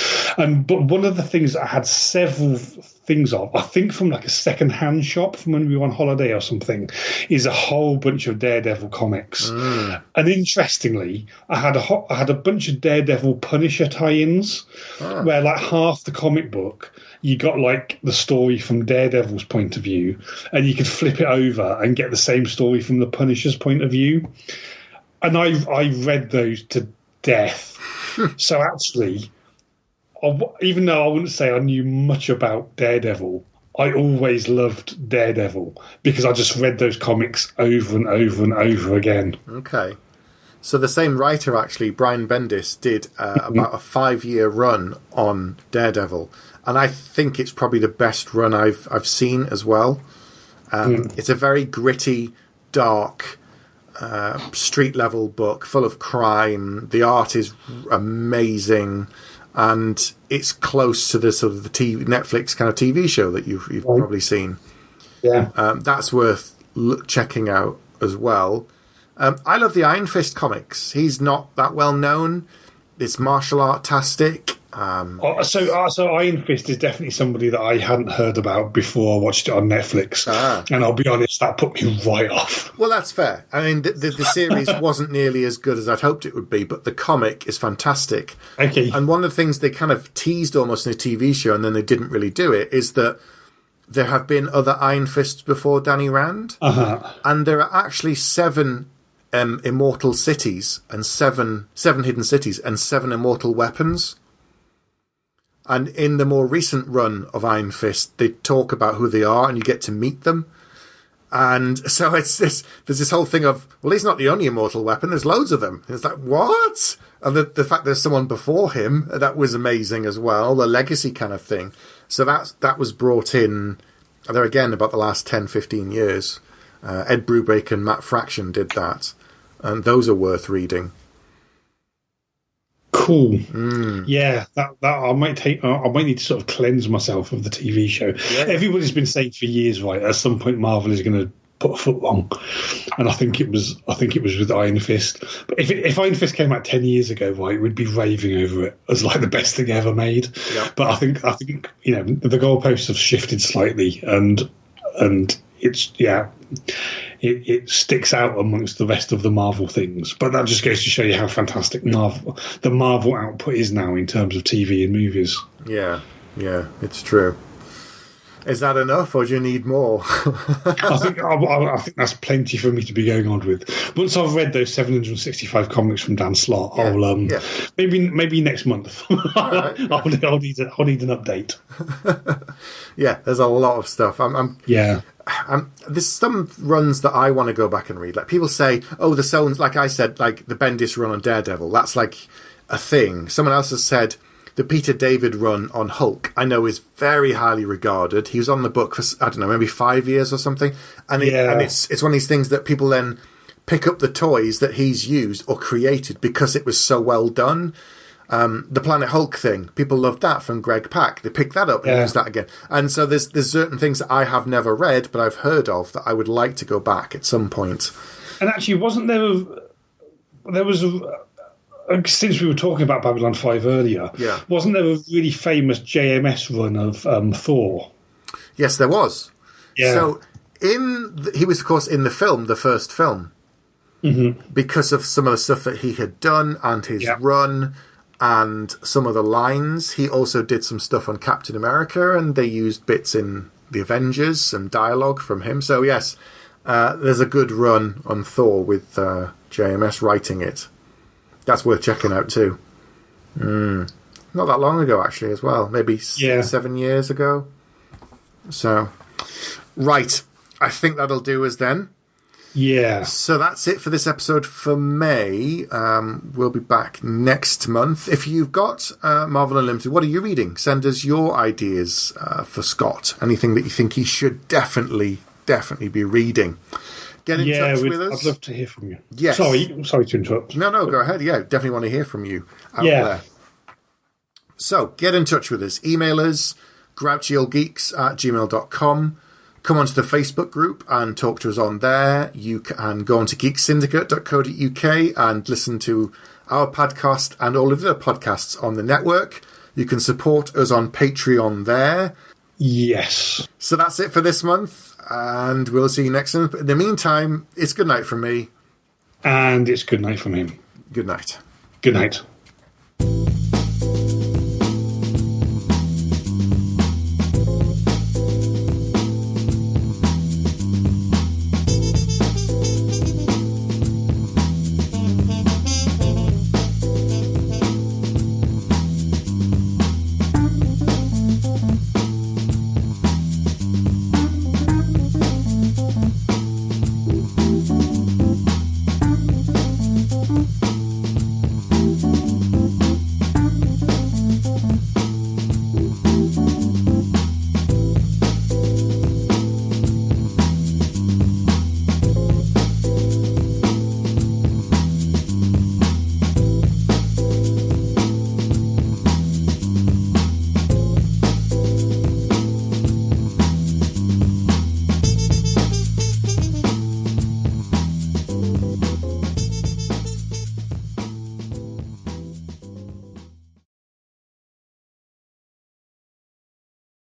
But one of the things that I had several things of, I think from like a second-hand shop from when we were on holiday or something, is a whole bunch of Daredevil comics. And interestingly, I had a bunch of Daredevil Punisher tie-ins where like half the comic book you got like the story from Daredevil's point of view, and you could flip it over and get the same story from the Punisher's point of view. And I read those to death. So actually, even though I wouldn't say I knew much about Daredevil, I always loved Daredevil because I just read those comics over and over and over again. Okay. So the same writer, actually, Brian Bendis, did about a 5-year run on Daredevil. And I think it's probably the best run I've seen as well. It's a very gritty, dark, street-level book full of crime. The art is amazing. And it's close to the sort of the Netflix kind of TV show that you've probably seen. Yeah. That's worth checking out as well. I love the Iron Fist comics. He's not that well known. It's martial art-tastic. So Iron Fist is definitely somebody that I hadn't heard about before I watched it on Netflix. And I'll be honest, that put me right off. Well, that's fair. I mean, the series wasn't nearly as good as I'd hoped it would be, but the comic is fantastic. Okay. And one of the things they kind of teased almost in a TV show, and then they didn't really do it, is that there have been other Iron Fists before Danny Rand. And there are actually 7 immortal cities and 7 hidden cities and 7 immortal weapons. And in the more recent run of Iron Fist, they talk about who they are and you get to meet them. And so there's this whole thing of, well, he's not the only immortal weapon, there's loads of them. And it's like, what? And the fact there's someone before him, that was amazing as well, the legacy kind of thing. So that was brought in, there again, about the last 10, 15 years. Ed Brubaker and Matt Fraction did that. And those are worth reading. Cool. Yeah, that I might need to sort of cleanse myself of the TV show. Yeah. Everybody's been saying for years, right? At some point, Marvel is going to put a foot wrong, and I think it was with Iron Fist. But if Iron Fist came out 10 years ago, right, we'd be raving over it as like the best thing ever made. Yeah. But I think the goalposts have shifted slightly, and it's It sticks out amongst the rest of the Marvel things. But that just goes to show you how fantastic the Marvel output is now in terms of TV and movies. Yeah, it's true. Is that enough, or do you need more? I think that's plenty for me to be going on with. Once I've read those 765 comics from Dan Slott, I'll maybe next month. Right. I'll need an update. Yeah, there's a lot of stuff. There's some runs that I want to go back and read. Like people say, oh, the Sones, like I said, like the Bendis run on Daredevil. That's like a thing. Someone else has said the Peter David run on Hulk, I know, is very highly regarded. He was on the book for, I don't know, maybe 5 years or something. And it's one of these things that people then pick up the toys that he's used or created because it was so well done. The Planet Hulk thing, people loved that from Greg Pak. They picked that up and used that again. And so there's certain things that I have never read, but I've heard of that I would like to go back at some point. And actually, wasn't there was since we were talking about Babylon 5 earlier, wasn't there a really famous JMS run of Thor? Yes, there was. Yeah. So he was, of course, in the film, the first film, because of some of the stuff that he had done and his run and some of the lines. He also did some stuff on Captain America, and they used bits in the Avengers and dialogue from him. So, yes, there's a good run on Thor with JMS writing it. That's worth checking out too. Not that long ago, actually, as well. Maybe 7 years ago. So, right. I think that'll do us then. Yeah. So that's it for this episode for May. We'll be back next month. If you've got Marvel Unlimited, what are you reading? Send us your ideas for Scott. Anything that you think he should definitely be reading. Get in touch with us. I'd love to hear from you. Yes. Sorry to interrupt. No, go ahead. Yeah, definitely want to hear from you out there. So get in touch with us. Email us, grouchyoldgeeks@gmail.com. come onto the Facebook group and talk to us on there. You can go onto geeksyndicate.co.uk and listen to our podcast and all of the other podcasts on the network. You can support us on Patreon there. Yes. So that's it for this month, and we'll see you next month. In the meantime, it's good night from me. And it's good night from him. Good night. Good night.